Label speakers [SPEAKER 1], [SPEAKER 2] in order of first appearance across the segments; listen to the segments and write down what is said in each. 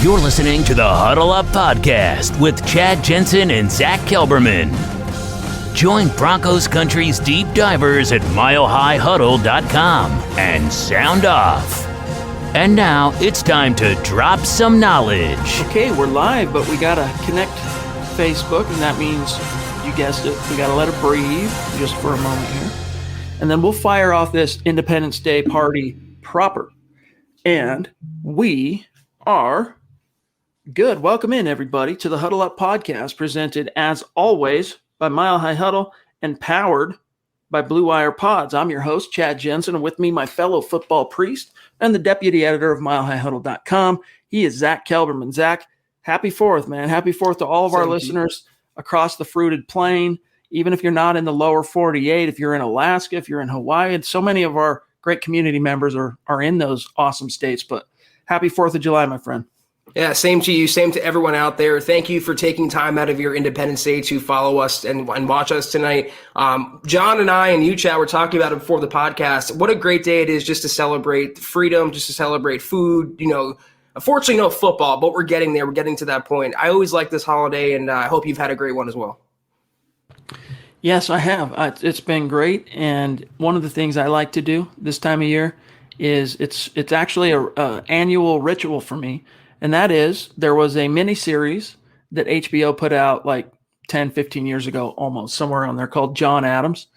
[SPEAKER 1] You're listening to the Huddle Up Podcast with Chad Jensen and Zack Kelberman. Join Broncos Country's deep divers at milehighhuddle.com and sound off. And now it's time to drop some knowledge.
[SPEAKER 2] Okay, we're live, but we gotta connect Facebook, and that means, you guessed it, we gotta let it breathe just for a moment here. And then we'll fire off this Independence Day party proper. And we are good. Welcome in, everybody, to the Huddle Up Podcast, presented, as always, by Mile High Huddle and powered by Blue Wire Pods. I'm your host, Chad Jensen, and with me, my fellow football priest and the deputy editor of milehighhuddle.com. He is Zack Kelberman. Zack, happy 4th, man. Happy 4th to all of our listeners across the fruited plain. Even if you're not in the lower 48, if you're in Alaska, if you're in Hawaii, and so many of our great community members are in those awesome states. But happy 4th of July, my friend.
[SPEAKER 3] Yeah, same to you. Same to everyone out there. Thank you for taking time out of your Independence Day to follow us and watch us tonight. John and I and you, Chad, were talking about it before the podcast. What a great day it is just to celebrate freedom, just to celebrate food. You know, unfortunately, no football, but we're getting there. We're getting to that point. I always like this holiday, and I hope you've had a great one as well.
[SPEAKER 2] Yes, I have. It's been great, and one of the things I like to do this time of year is it's actually a annual ritual for me. And that is, there was a mini-series that HBO put out like 10, 15 years ago, almost, somewhere on there, called John Adams.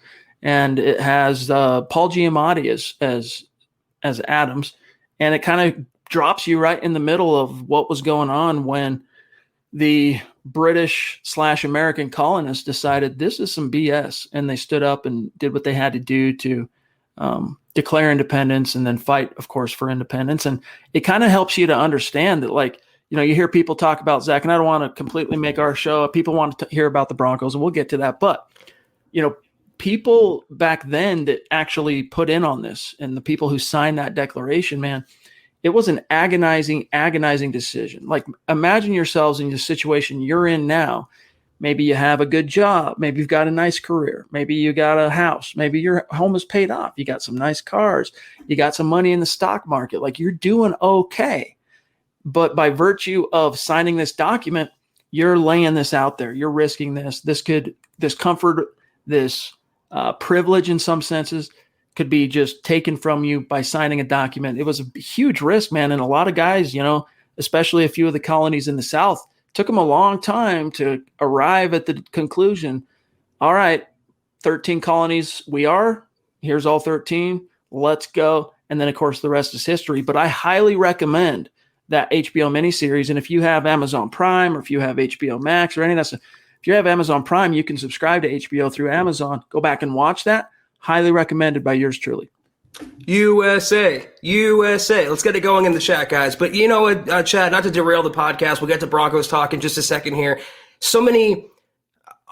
[SPEAKER 2] And it has Paul Giamatti as Adams. And it kind of drops you right in the middle of what was going on when the British/American colonists decided this is some BS. And they stood up and did what they had to do to declare independence and then fight, of course, for independence. And it kind of helps you to understand that, like, you know, you hear people talk about, Zack, and I don't want to completely make our show. People want to hear about the Broncos, and we'll get to that. But, you know, people back then that actually put in on this and the people who signed that declaration, man, it was an agonizing decision. Like, imagine yourselves in the situation you're in now. Maybe you have a good job. Maybe you've got a nice career. Maybe you got a house. Maybe your home is paid off. You got some nice cars. You got some money in the stock market. Like, you're doing okay. But by virtue of signing this document, you're laying this out there. You're risking this. This comfort, this privilege in some senses could be just taken from you by signing a document. It was a huge risk, man. And a lot of guys, you know, especially a few of the colonies in the South, took them a long time to arrive at the conclusion, all right, 13 colonies here's all 13, let's go. And then, of course, the rest is history. But I highly recommend that HBO miniseries. And if you have Amazon Prime or if you have HBO Max or any of that stuff, if you have Amazon Prime, you can subscribe to HBO through Amazon. Go back and watch that. Highly recommended by yours truly.
[SPEAKER 3] USA. Let's get it going in the chat, guys. But you know what, Chad, not to derail the podcast, we'll get to Broncos talk in just a second here. So many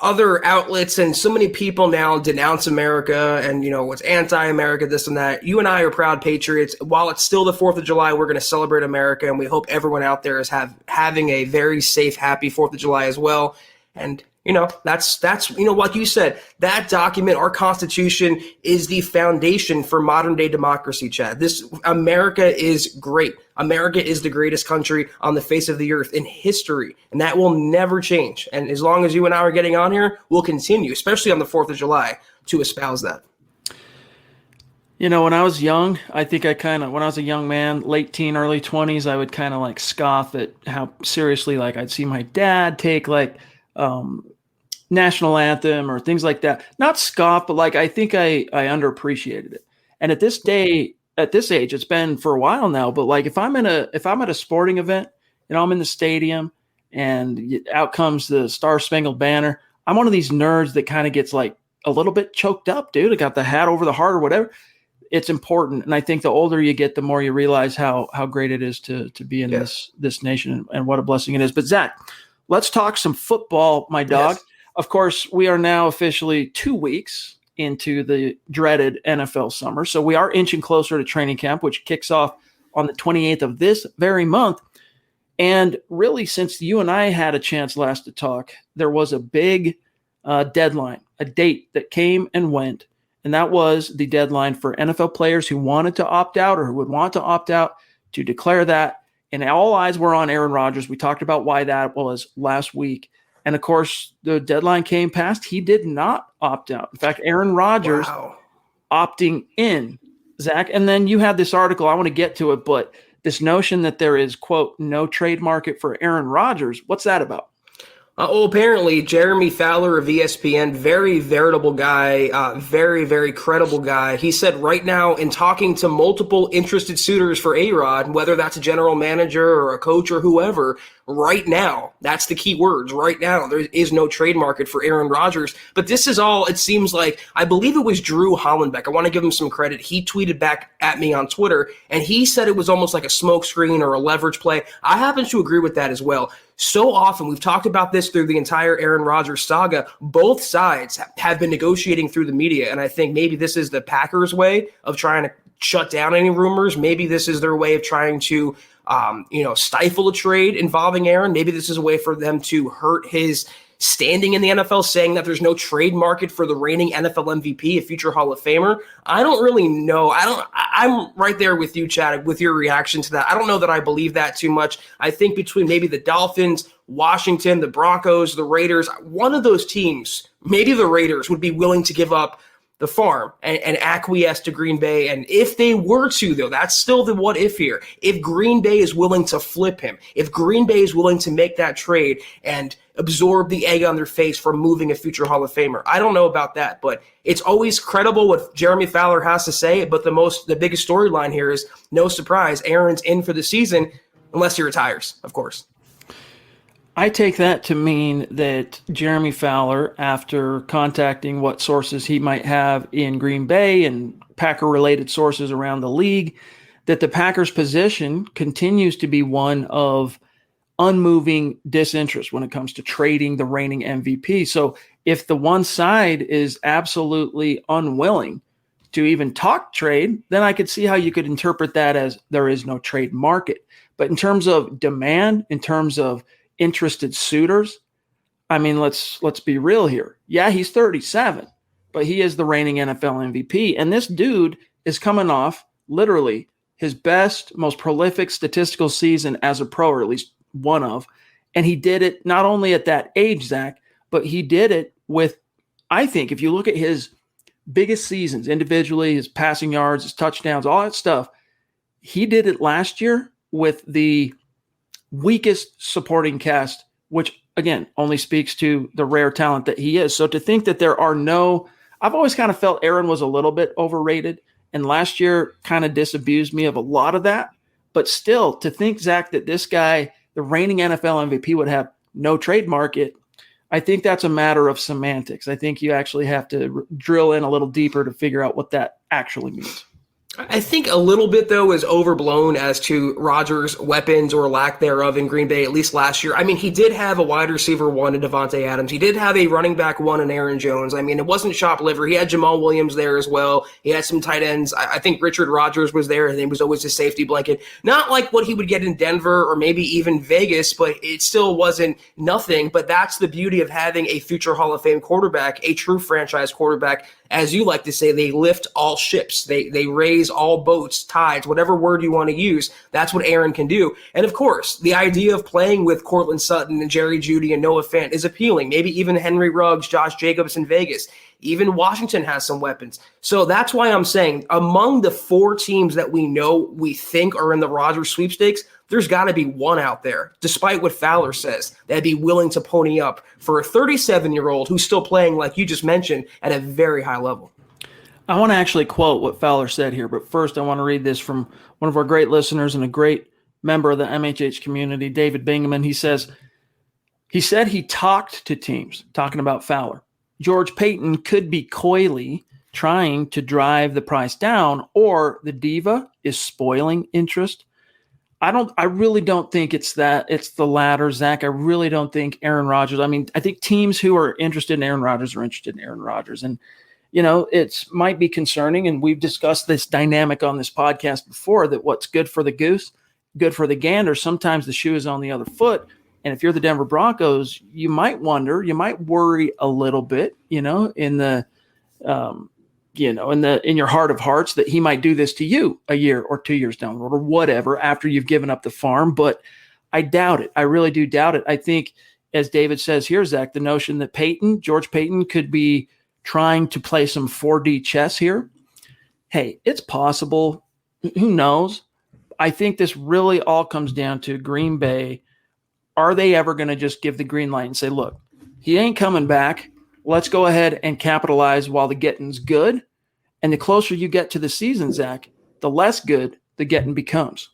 [SPEAKER 3] other outlets and so many people now denounce America and, you know, what's anti-America, this and that. You and I are proud patriots. While it's still the 4th of July, we're going to celebrate America, and we hope everyone out there is having a very safe, happy 4th of July as well. And you know, that's you know, like you said, that document, our Constitution, is the foundation for modern day democracy, Chad. This America is great. America is the greatest country on the face of the earth in history, and that will never change. And as long as you and I are getting on here, we'll continue, especially on the 4th of July, to espouse that.
[SPEAKER 2] You know, when I was young, I think when I was a young man, late teen, early 20s, I would kind of like scoff at how seriously, like, I'd see my dad take like national anthem or things like that. Not scoff, but like I think I underappreciated it. And at this age, it's been for a while now. But like if I'm at a sporting event, you know, I'm in the stadium and out comes the Star Spangled Banner. I'm one of these nerds that kind of gets like a little bit choked up, dude. I got the hat over the heart or whatever. It's important, and I think the older you get, the more you realize how great it is to be in this nation and what a blessing it is. But Zack, let's talk some football, my dog. Yes. Of course, we are now officially 2 weeks into the dreaded NFL summer. So we are inching closer to training camp, which kicks off on the 28th of this very month. And really, since you and I had a chance last to talk, there was a big deadline, a date that came and went. And that was the deadline for NFL players who wanted to opt out or who would want to opt out to declare that. and all eyes were on Aaron Rodgers. We talked about why that was last week. And of course, the deadline came past. He did not opt out. In fact, Aaron Rodgers opting in, Zach. And then you had this article. I want to get to it, but this notion that there is, quote, no trade market for Aaron Rodgers. What's that about?
[SPEAKER 3] Apparently, Jeremy Fowler of ESPN, very veritable guy, very, very credible guy. He said right now, in talking to multiple interested suitors for A-Rod, whether that's a general manager or a coach or whoever, right now, that's the key words, right now, there is no trade market for Aaron Rodgers. But this is all, it seems like, I believe it was Drew Hollenbeck. I want to give him some credit. He tweeted back at me on Twitter, and he said it was almost like a smokescreen or a leverage play. I happen to agree with that as well. So often, we've talked about this through the entire Aaron Rodgers saga, both sides have been negotiating through the media, and I think maybe this is the Packers' way of trying to shut down any rumors. Maybe this is their way of trying to stifle a trade involving Aaron. Maybe this is a way for them to hurt his standing in the NFL, saying that there's no trade market for the reigning NFL MVP, a future Hall of Famer. I don't really know. I'm right there with you, Chad, with your reaction to that. I don't know that I believe that too much. I think between maybe the Dolphins, Washington, the Broncos, the Raiders, one of those teams, maybe the Raiders, would be willing to give up the farm and acquiesce to Green Bay. And if they were to, though, that's still the what if here. If Green Bay is willing to flip him, if Green Bay is willing to make that trade and absorb the egg on their face from moving a future Hall of Famer, I don't know about that, but it's always credible what Jeremy Fowler has to say. But the biggest storyline here is, no surprise, Aaron's in for the season unless he retires, of course.
[SPEAKER 2] I take that to mean that Jeremy Fowler, after contacting what sources he might have in Green Bay and Packer-related sources around the league, that the Packers' position continues to be one of unmoving disinterest when it comes to trading the reigning MVP. So if the one side is absolutely unwilling to even talk trade, then I could see how you could interpret that as there is no trade market. But in terms of demand, in terms of interested suitors, I mean, let's be real here. Yeah, he's 37, but he is the reigning NFL MVP. And this dude is coming off literally his best, most prolific statistical season as a pro, or at least one of. And he did it not only at that age, Zach, but he did it with, I think, if you look at his biggest seasons individually, his passing yards, his touchdowns, all that stuff, he did it last year with the weakest supporting cast, which again only speaks to the rare talent that he is. So to think that there are I've always kind of felt Aaron was a little bit overrated, and last year kind of disabused me of a lot of that. But still, to think, Zach, that this guy, the reigning NFL MVP, would have no trade market, I think that's a matter of semantics. I think you actually have to drill in a little deeper to figure out what that actually means.
[SPEAKER 3] I think a little bit, though, is overblown as to Rodgers' weapons or lack thereof in Green Bay, at least last year. I mean, he did have a wide receiver one in Devontae Adams. He did have a running back one in Aaron Jones. I mean, it wasn't shop liver. He had Jamal Williams there as well. He had some tight ends. I think Richard Rodgers was there, and he was always a safety blanket. Not like what he would get in Denver or maybe even Vegas, but it still wasn't nothing. But that's the beauty of having a future Hall of Fame quarterback, a true franchise quarterback. As you like to say, they lift all ships. They raise all boats, tides, whatever word you want to use. That's what Aaron can do. And of course, the idea of playing with Cortland Sutton and Jerry Jeudy and Noah Fant is appealing. Maybe even Henry Ruggs, Josh Jacobs in Vegas. Even Washington has some weapons. So that's why I'm saying among the four teams that we think are in the Rodgers sweepstakes, there's got to be one out there, despite what Fowler says, that'd be willing to pony up for a 37-year-old who's still playing, like you just mentioned, at a very high level.
[SPEAKER 2] I want to actually quote what Fowler said here, but first I want to read this from one of our great listeners and a great member of the MHH community, David Bingaman. He said he talked to teams, talking about Fowler. George Payton could be coyly trying to drive the price down, or the diva is spoiling interest. I really don't think it's that. It's the latter, Zach. I really don't think Aaron Rodgers. I mean, I think teams who are interested in Aaron Rodgers are interested in Aaron Rodgers. And, it might be concerning. And we've discussed this dynamic on this podcast before, that what's good for the goose, good for the gander. Sometimes the shoe is on the other foot. And if you're the Denver Broncos, you might worry a little bit, in the in your heart of hearts that he might do this to you a year or 2 years down the road or whatever after you've given up the farm. But I doubt it. I really do doubt it. I think, as David says here, Zach, the notion that George Payton could be trying to play some 4D chess here. Hey, it's possible. Who knows? I think this really all comes down to Green Bay. Are they ever going to just give the green light and say, look, he ain't coming back. Let's go ahead and capitalize while the getting's good. And the closer you get to the season, Zach, the less good the getting becomes.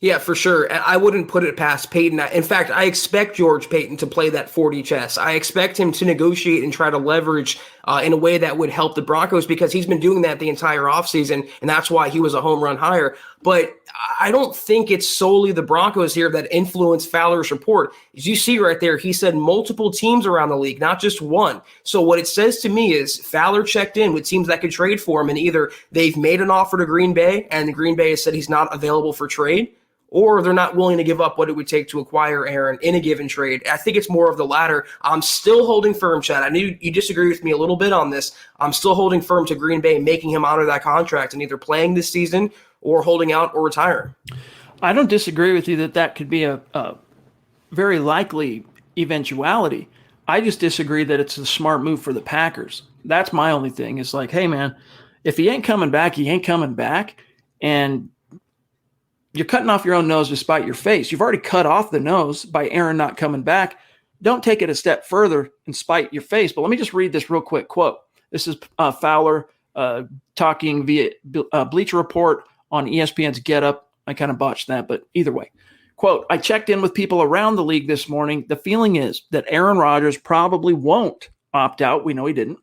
[SPEAKER 3] Yeah, for sure. I wouldn't put it past Peyton. In fact, I expect George Payton to play that 4D chess. I expect him to negotiate and try to leverage in a way that would help the Broncos, because he's been doing that the entire offseason, and that's why he was a home run hire. But I don't think it's solely the Broncos here that influenced Fowler's report. As you see right there, he said multiple teams around the league, not just one. So what it says to me is Fowler checked in with teams that could trade for him, and either they've made an offer to Green Bay and the Green Bay has said he's not available for trade, or they're not willing to give up what it would take to acquire Aaron in a given trade. I think it's more of the latter. I'm still holding firm, Chad. I knew you disagree with me a little bit on this. I'm still holding firm to Green Bay making him honor that contract and either playing this season or holding out or retiring.
[SPEAKER 2] I don't disagree with you that could be a very likely eventuality. I just disagree that it's a smart move for the Packers. That's my only thing. It's like, hey, man, if he ain't coming back, he ain't coming back. And you're cutting off your own nose to spite your face. You've already cut off the nose by Aaron not coming back. Don't take it a step further and spite your face. But let me just read this real quick quote. This is Fowler talking via Bleacher Report on ESPN's Get Up. I kind of botched that, but either way. Quote, I checked in with people around the league this morning. The feeling is that Aaron Rodgers probably won't opt out. We know he didn't.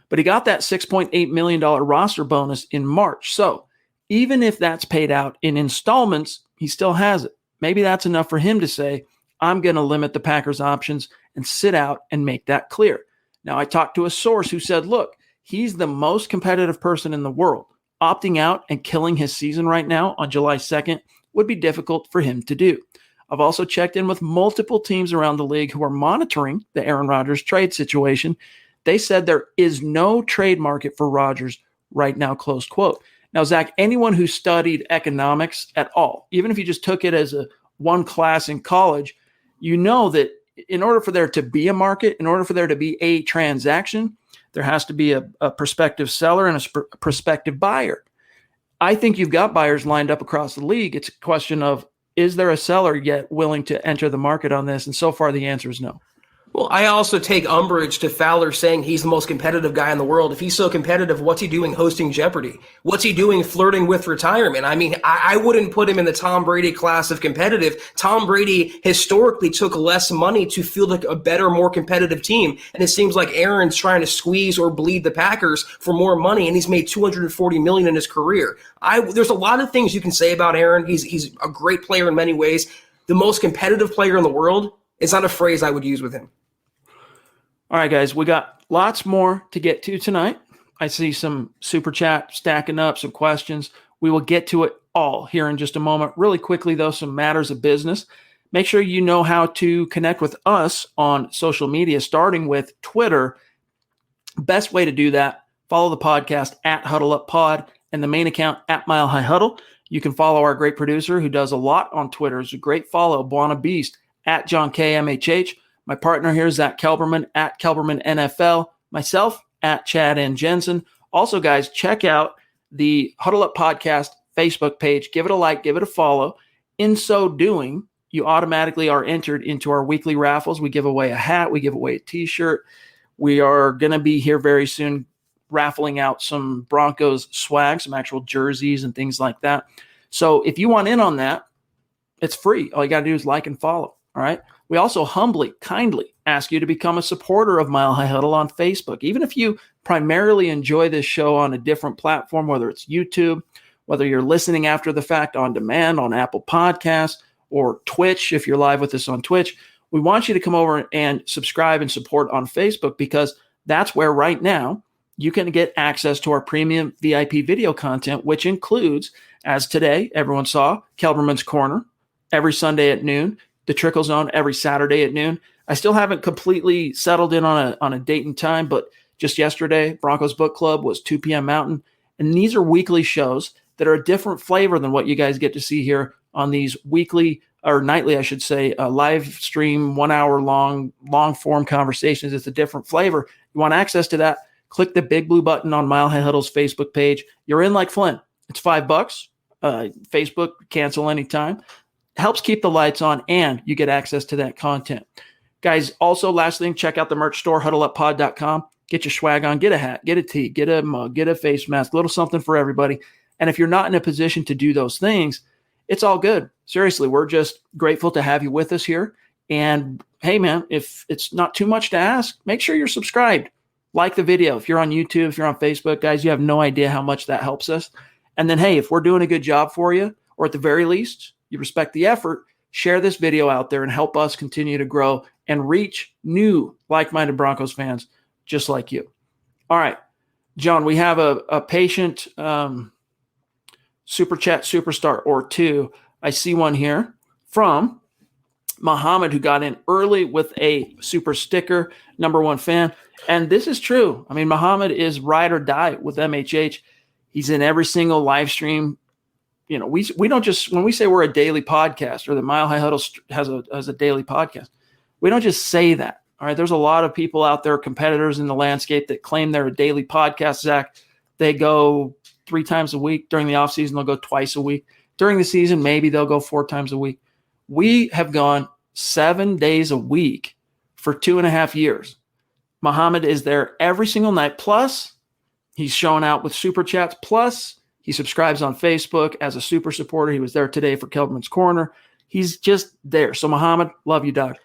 [SPEAKER 2] But he got that $6.8 million roster bonus in March. So even if that's paid out in installments, he still has it. Maybe that's enough for him to say, I'm going to limit the Packers' options and sit out and make that clear. Now, I talked to a source who said, look, he's the most competitive person in the world. Opting out and killing his season right now on July 2nd would be difficult for him to do. I've also checked in with multiple teams around the league who are monitoring the Aaron Rodgers trade situation. They said there is no trade market for Rodgers right now, close quote. Now, Zach, anyone who studied economics at all, even if you just took it as a one class in college, you know that in order for there to be a market, in order for there to be a transaction, there has to be a prospective seller and a prospective buyer. I think you've got buyers lined up across the league. It's a question of, is there a seller yet willing to enter the market on this? And so far, the answer is no.
[SPEAKER 3] Well, I also take umbrage to Fowler saying he's the most competitive guy in the world. If he's so competitive, what's he doing hosting Jeopardy? What's he doing flirting with retirement? I mean, I wouldn't put him in the Tom Brady class of competitive. Tom Brady historically took less money to field like a better, more competitive team. And it seems like Aaron's trying to squeeze or bleed the Packers for more money, and he's made $240 million in his career. There's a lot of things you can say about Aaron. He's a great player in many ways. The most competitive player in the world is not a phrase I would use with him.
[SPEAKER 2] All right, guys, we got lots more to get to tonight. I see some super chat stacking up, some questions. We will get to it all here in just a moment. Really quickly, though, some matters of business. Make sure you know how to connect with us on social media, starting with Twitter. Best way to do that, follow the podcast at HuddleUpPod and the main account at Mile High Huddle. You can follow our great producer who does a lot on Twitter. It's a great follow, Buona Beast, at John KMHH. My partner here, Zack Kelberman, at Kelberman NFL. Myself, at Chad and Jensen. Also, guys, check out the Huddle Up Podcast Facebook page. Give it a like, give it a follow. In so doing, you automatically are entered into our weekly raffles. We give away a hat. We give away a T-shirt. We are going to be here very soon raffling out some Broncos swag, some actual jerseys and things like that. So if you want in on that, it's free. All you got to do is like and follow. All right. We also humbly, kindly ask you to become a supporter of Mile High Huddle on Facebook. Even if you primarily enjoy this show on a different platform, whether it's YouTube, whether you're listening after the fact on demand on Apple Podcasts or Twitch, if you're live with us on Twitch, we want you to come over and subscribe and support on Facebook, because that's where right now you can get access to our premium VIP video content, which includes, as today, everyone saw, Kelberman's Corner every Sunday at noon. The Trickle Zone every Saturday at noon. I still haven't completely settled in on a date and time, but Just yesterday, Broncos Book Club was 2 p.m. Mountain. And these are weekly shows that are a different flavor than what you guys get to see here on these weekly or nightly, I should say, live stream, 1 hour long form conversations. It's a different flavor. You want access to that? Click the big blue button on Mile High Huddle's Facebook page. You're in like Flynn. It's $5. Facebook, cancel anytime. Helps keep the lights on, and you get access to that content. Guys, also, last thing, check out the merch store, huddleuppod.com. Get your swag on, get a hat, get a tee, get a mug, get a face mask, a little something for everybody. And if you're not in a position to do those things, it's all good. Seriously, we're just grateful to have you with us here. And hey, man, if it's not too much to ask, make sure you're subscribed. Like the video. If you're on YouTube, if you're on Facebook, guys, you have no idea how much that helps us. And then, hey, if we're doing a good job for you, or at the very least, you respect the effort, share this video out there and help us continue to grow and reach new like-minded Broncos fans just like you. All right, John, we have a patient Super Chat superstar or two. I see one here from Muhammad, who got in early with a super sticker, #1 fan. And this is true. I mean, Muhammad is ride or die with MHH. He's in every single live stream. You know, we don't just, when we say we're a daily podcast or the Mile High Huddle has a daily podcast, we don't just say that. All right. There's a lot of people out there, competitors in the landscape, that claim they're a daily podcast, Zach. They go 3 times a week. During the offseason, they'll go twice a week. During the season, maybe they'll go 4 times a week. We have gone 7 days a week for 2.5 years. Muhammad is there every single night. Plus, he's showing out with super chats. Plus, he subscribes on Facebook as a super supporter. He was there today for Kelberman's Corner. He's just there. So, Muhammad, love you, dog.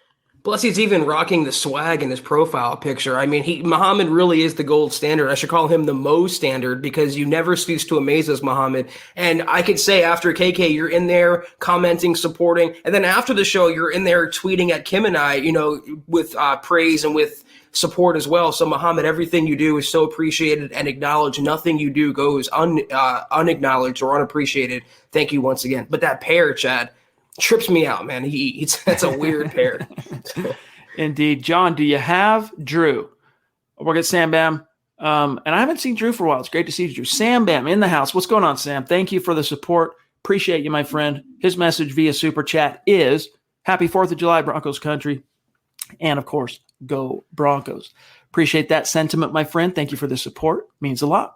[SPEAKER 3] Plus, he's even rocking the swag in his profile picture. I mean, Muhammad really is the gold standard. I should call him the Mo standard, because you never cease to amaze us, Muhammad. And I could say after KK, you're in there commenting, supporting. And then after the show, you're in there tweeting at Kim and I, you know, with praise and with support as well. So, Muhammad, everything you do is so appreciated and acknowledged. Nothing you do goes unacknowledged or unappreciated. Thank you once again. But that pair, Chad, trips me out, man. That's a weird pair.
[SPEAKER 2] Indeed. John, do you have Drew? We'll get Sam Bam. And I haven't seen Drew for a while. It's great to see you, Drew. Sam Bam in the house. What's going on, Sam? Thank you for the support. Appreciate you, my friend. His message via Super Chat is Happy 4th of July, Broncos country. And, of course, go Broncos. Appreciate that sentiment, my friend. Thank you for the support. Means a lot.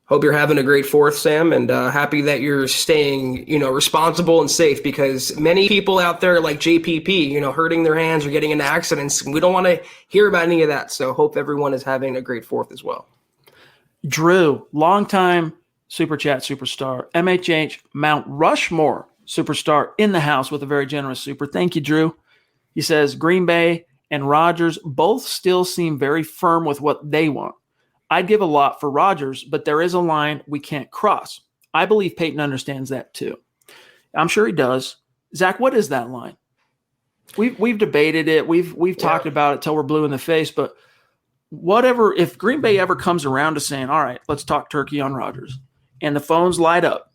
[SPEAKER 3] Hope you're having a great 4th, Sam, and happy that you're staying, you know, responsible and safe, because many people out there like JPP, you know, hurting their hands or getting into accidents. We don't want to hear about any of that. So hope everyone is having a great 4th as well.
[SPEAKER 2] Drew, longtime Super Chat superstar, MHH Mount Rushmore superstar in the house with a very generous super. Thank you, Drew. He says Green Bay and Rodgers both still seem very firm with what they want. I'd give a lot for Rodgers, but there is a line we can't cross. I believe Peyton understands that too. I'm sure he does. Zach, what is that line? We've debated it. We've talked about it till we're blue in the face. But whatever, if Green Bay ever comes around to saying, "All right, let's talk turkey on Rodgers," and the phones light up,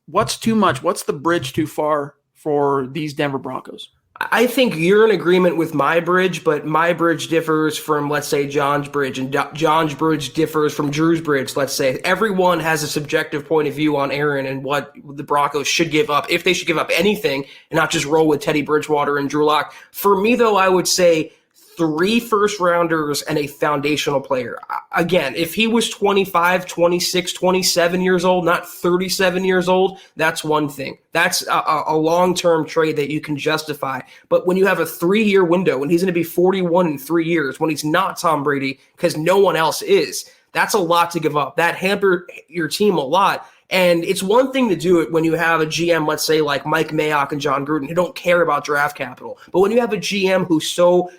[SPEAKER 2] what's too much? What's the bridge too far for these Denver Broncos?
[SPEAKER 3] I think you're in agreement with my bridge, but my bridge differs from, let's say, John's bridge, and John's bridge differs from Drew's bridge, let's say. Everyone has a subjective point of view on Aaron and what the Broncos should give up, if they should give up anything, and not just roll with Teddy Bridgewater and Drew Lock. For me, though, I would say 3 first-rounders and a foundational player. Again, if he was 25, 26, 27 years old, not 37 years old, that's one thing. That's a long-term trade that you can justify. But when you have a 3-year window, when he's going to be 41 in 3 years, when he's not Tom Brady, because no one else is, that's a lot to give up. That hampered your team a lot. And it's one thing to do it when you have a GM, let's say, like Mike Mayock and John Gruden, who don't care about draft capital. But when you have a GM who's so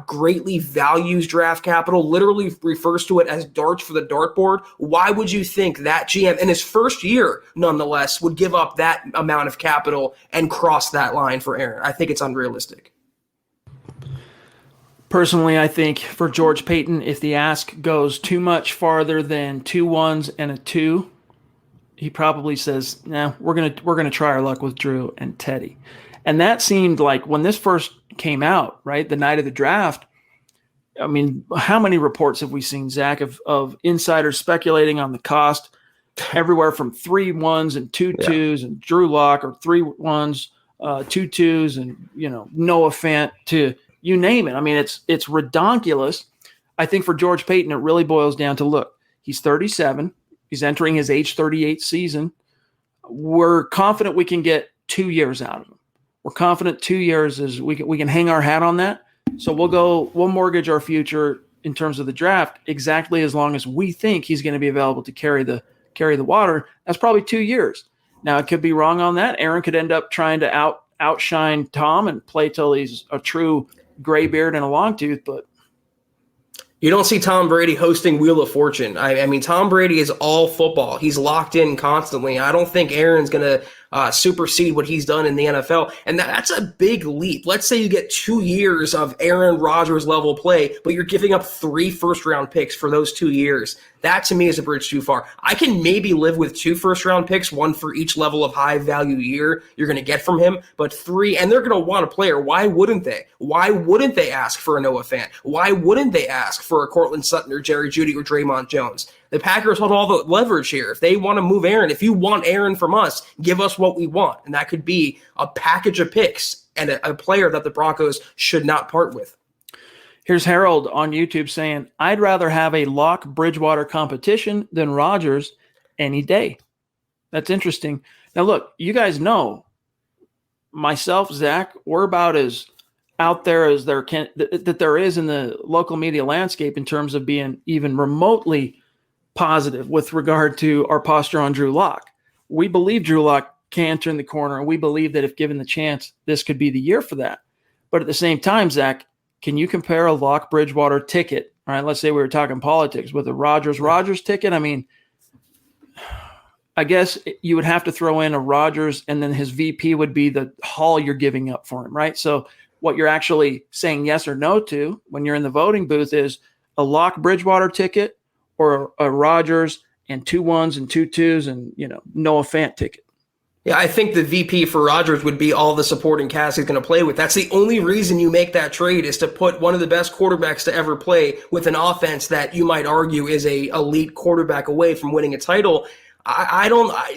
[SPEAKER 3] greatly values draft capital, literally refers to it as darts for the dartboard, why would you think that GM in his first year, nonetheless, would give up that amount of capital and cross that line for Aaron? I think it's unrealistic.
[SPEAKER 2] Personally, I think for George Paton, if the ask goes too much farther than 2 1s and a 2, he probably says, "Nah, we're gonna try our luck with Drew and Teddy." And that seemed like when this first came out, right, the night of the draft, I mean, how many reports have we seen, Zach, of insiders speculating on the cost? Everywhere from 3 1s and 2 2s and Drew Lock, or 3 1s, 2 2s, and Noah Fant, to you name it. I mean, it's redonkulous. I think for George Paton, it really boils down to, look, he's 37. He's entering his age 38 season. We're confident we can get 2 years out of him. We're confident 2 years is we can hang our hat on that. So we'll mortgage our future in terms of the draft exactly as long as we think he's going to be available to carry the water. That's probably 2 years. Now, it could be wrong on that. Aaron could end up trying to outshine Tom and play till he's a true gray beard and a long tooth, but
[SPEAKER 3] you don't see Tom Brady hosting Wheel of Fortune. I mean, Tom Brady is all football. He's locked in constantly. I don't think Aaron's going to supersede what he's done in the NFL. And that's a big leap. Let's say you get 2 years of Aaron Rodgers level play, but you're giving up 3 first-round picks for those 2 years. That, to me, is a bridge too far. I can maybe live with 2 first-round picks, 1 for each level of high-value year you're going to get from him, but 3, and they're going to want a player. Why wouldn't they? Why wouldn't they ask for a Noah Fant? Why wouldn't they ask for a Cortland Sutton or Jerry Jeudy or Draymond Jones? The Packers hold all the leverage here. If they want to move Aaron, if you want Aaron from us, give us what we want. And that could be a package of picks and a player that the Broncos should not part with.
[SPEAKER 2] Here's Harold on YouTube saying, I'd rather have a Lock Bridgewater competition than Rodgers any day. That's interesting. Now, look, you guys know myself, Zach, we're about as out there as that there is in the local media landscape in terms of being even remotely positive with regard to our posture on Drew Lock. We believe Drew Lock can turn the corner, and we believe that if given the chance, this could be the year for that. But at the same time, Zach, can you compare a Lock Bridgewater ticket? All right, let's say we were talking politics with a Rodgers ticket. I mean, I guess you would have to throw in a Rodgers, and then his VP would be the haul you're giving up for him, right? So what you're actually saying yes or no to when you're in the voting booth is a Lock Bridgewater ticket or a Rodgers and 2 1s and 2 2s and Noah Fant ticket.
[SPEAKER 3] Yeah, I think the VP for Rodgers would be all the supporting cast he's going to play with. That's the only reason you make that trade, is to put one of the best quarterbacks to ever play with an offense that you might argue is a elite quarterback away from winning a title.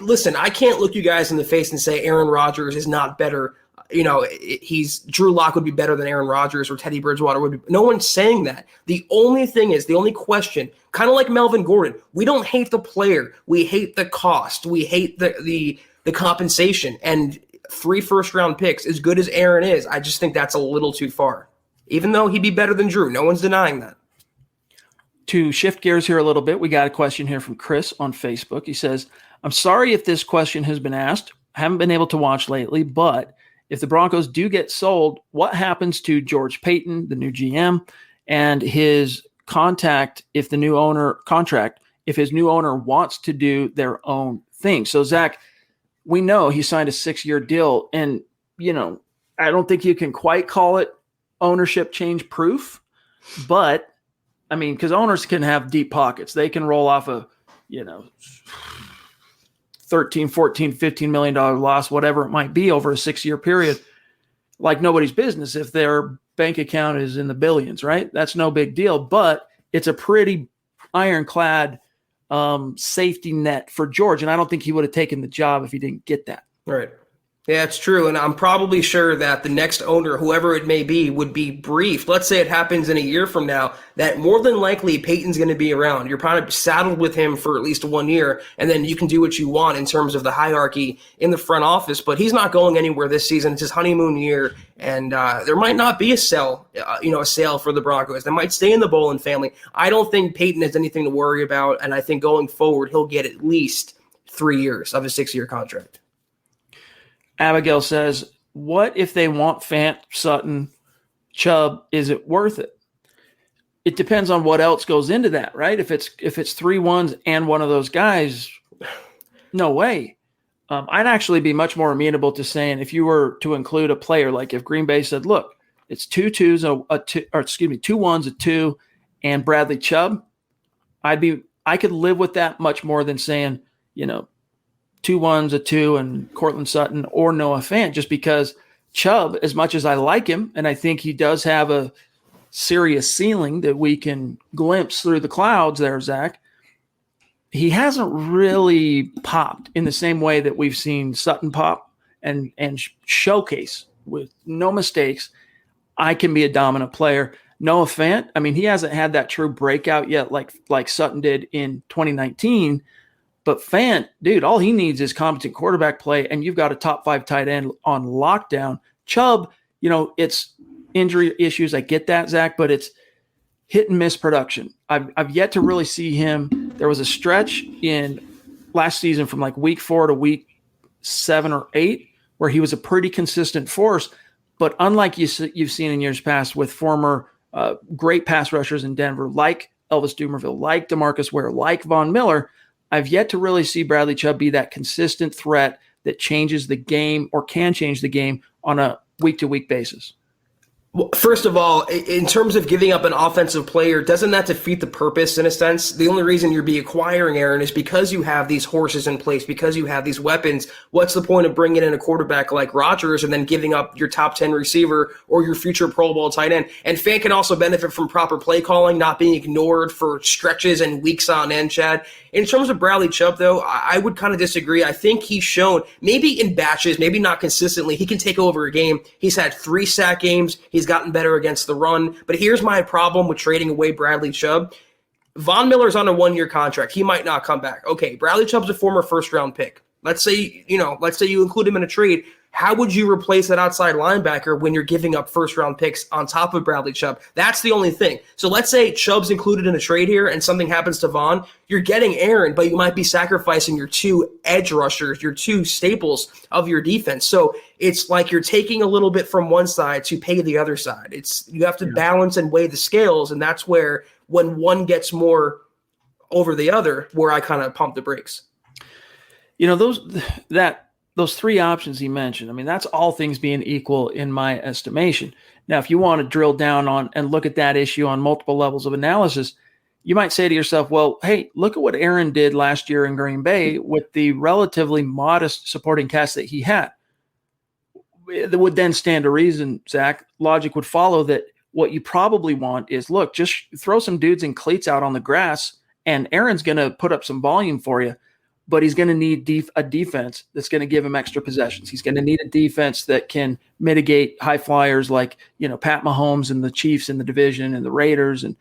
[SPEAKER 3] Listen, I can't look you guys in the face and say Aaron Rodgers is not better. Drew Lock would be better than Aaron Rodgers, or Teddy Bridgewater would be. No one's saying that. The only question, kind of like Melvin Gordon, we don't hate the player. We hate the cost. We hate the compensation. And 3 first-round picks, as good as Aaron is, I just think that's a little too far. Even though he'd be better than Drew. No one's denying that.
[SPEAKER 2] To shift gears here a little bit, we got a question here from Chris on Facebook. He says, I'm sorry if this question has been asked. I haven't been able to watch lately, but if the Broncos do get sold, what happens to George Paton, the new GM, and his contract if his new owner wants to do their own thing? So, Zach, we know he signed a 6-year deal, and, I don't think you can quite call it ownership change proof, but I mean, because owners can have deep pockets. They can roll off a, $13, $14, $15 million loss, whatever it might be, over a 6-year period, like nobody's business if their bank account is in the billions, right? That's no big deal, but it's a pretty ironclad safety net for George, and I don't think he would have taken the job if he didn't get that.
[SPEAKER 3] Right. Yeah, it's true, and I'm probably sure that the next owner, whoever it may be, would be briefed. Let's say it happens in a year from now, that more than likely Peyton's going to be around. You're probably saddled with him for at least 1 year, and then you can do what you want in terms of the hierarchy in the front office, but he's not going anywhere this season. It's his honeymoon year, and there might not be a sale for the Broncos. They might stay in the Bolin family. I don't think Peyton has anything to worry about, and I think going forward, he'll get at least 3 years of a 6-year contract.
[SPEAKER 2] Abigail says, what if they want Fant, Sutton, Chubb? Is it worth it? It depends on what else goes into that, right? If it's 3 1s and one of those guys, no way. I'd actually be much more amenable to saying, if you were to include a player, like if Green Bay said, look, it's 2 2s, 2 1s, a 2, and Bradley Chubb, I could live with that much more than saying, 2 1s, a 2, and Cortland Sutton or Noah Fant, just because Chubb, as much as I like him, and I think he does have a serious ceiling that we can glimpse through the clouds there, Zach, he hasn't really popped in the same way that we've seen Sutton pop and showcase with no mistakes. I can be a dominant player. Noah Fant, I mean, he hasn't had that true breakout yet like Sutton did in 2019. But Fant, dude, all he needs is competent quarterback play, and you've got a top 5 tight end on lockdown. Chubb, it's injury issues. I get that, Zach, but it's hit and miss production. I've yet to really see him. There was a stretch in last season from like week 4 to week 7 or 8 where he was a pretty consistent force. But unlike you've seen in years past with former great pass rushers in Denver, like Elvis Dumervil, like DeMarcus Ware, like Von Miller, I've yet to really see Bradley Chubb be that consistent threat that changes the game or can change the game on a week-to-week basis.
[SPEAKER 3] Well, first of all, in terms of giving up an offensive player, doesn't that defeat the purpose in a sense? The only reason you'd be acquiring Aaron is because you have these horses in place, because you have these weapons. What's the point of bringing in a quarterback like Rodgers and then giving up your top 10 receiver or your future Pro Bowl tight end? And Fant can also benefit from proper play calling, not being ignored for stretches and weeks on end, Chad. In terms of Bradley Chubb, though, I would kind of disagree. I think he's shown, maybe in batches, maybe not consistently, he can take over a game. He's had 3 sack games. He's gotten better against the run. But here's my problem with trading away Bradley Chubb. Von Miller's on a 1-year contract. He might not come back. Okay, Bradley Chubb's a former first-round pick. Let's say you include him in a trade. How would you replace that outside linebacker when you're giving up first-round picks on top of Bradley Chubb? That's the only thing. So let's say Chubb's included in a trade here and something happens to Von. You're getting Aaron, but you might be sacrificing your 2 edge rushers, your 2 staples of your defense. So it's like you're taking a little bit from one side to pay the other side. You have to balance and weigh the scales, and that's where when one gets more over the other, where I kind of pump the brakes.
[SPEAKER 2] Those 3 options he mentioned, I mean, that's all things being equal in my estimation. Now, if you want to drill down on and look at that issue on multiple levels of analysis, you might say to yourself, well, hey, look at what Aaron did last year in Green Bay with the relatively modest supporting cast that he had. It would then stand to reason, Zach, logic would follow that what you probably want is, look, just throw some dudes in cleats out on the grass, and Aaron's going to put up some volume for you. But he's going to need a defense that's going to give him extra possessions. He's going to need a defense that can mitigate high flyers like, Pat Mahomes and the Chiefs in the division and the Raiders. And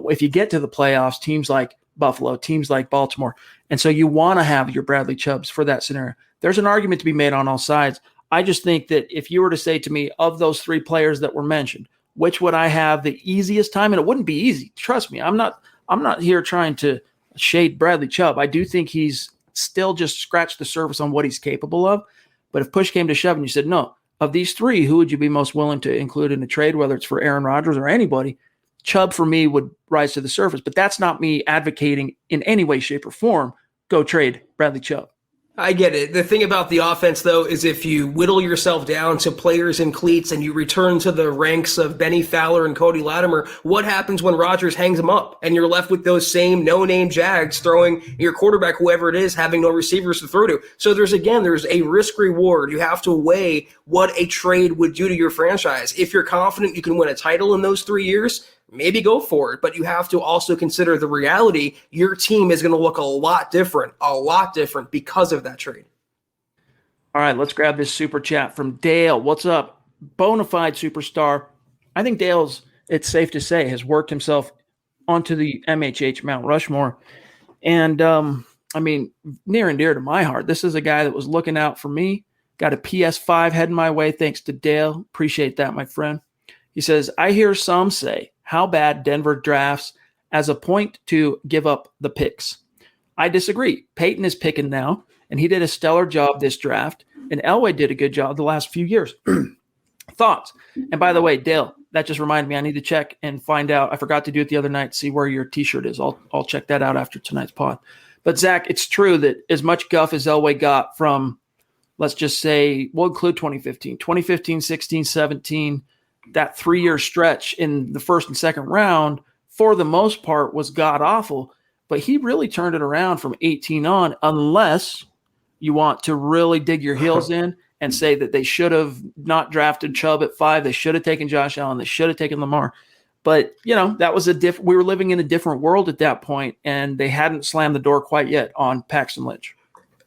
[SPEAKER 2] if you get to the playoffs, teams like Buffalo, teams like Baltimore. And so you want to have your Bradley Chubbs for that scenario. There's an argument to be made on all sides. I just think that if you were to say to me, of those 3 players that were mentioned, which would I have the easiest time? And it wouldn't be easy. Trust me. I'm not here trying to shade Bradley Chubb. I do think he's still just scratched the surface on what he's capable of. But if push came to shove and you said, no, of these 3, who would you be most willing to include in a trade, whether it's for Aaron Rodgers or anybody, Chubb for me would rise to the surface. But that's not me advocating in any way, shape, or form, go trade Bradley Chubb.
[SPEAKER 3] I get it. The thing about the offense, though, is if you whittle yourself down to players in cleats and you return to the ranks of Benny Fowler and Cody Latimer, what happens when Rodgers hangs them up and you're left with those same no-name Jags throwing your quarterback, whoever it is, having no receivers to throw to? So there's a risk-reward. You have to weigh what a trade would do to your franchise. If you're confident you can win a title in those 3 years, maybe go for it, but you have to also consider the reality. Your team is going to look a lot different because of that trade.
[SPEAKER 2] All right, let's grab this super chat from Dale. What's up? Bonafide superstar. I think Dale's, it's safe to say, has worked himself onto the MHH Mount Rushmore. And, near and dear to my heart. This is a guy that was looking out for me. Got a PS5 heading my way thanks to Dale. Appreciate that, my friend. He says, I hear some say how bad Denver drafts as a point to give up the picks. I disagree. Peyton is picking now, and he did a stellar job this draft, and Elway did a good job the last few years. Thoughts? And by the way, Dale, that just reminded me I need to check and find out. I forgot to do it the other night, see where your T-shirt is. I'll check that out after tonight's pod. But, Zach, it's true that as much guff as Elway got from, let's just say, we'll include 2015, 16, 17, that 3-year stretch in the first and second round, for the most part, was god-awful. But he really turned it around from 18 on, unless you want to really dig your heels in and say that they should have not drafted Chubb at 5. They should have taken Josh Allen. They should have taken Lamar. But, that was we were living in a different world at that point, and they hadn't slammed the door quite yet on Paxton Lynch.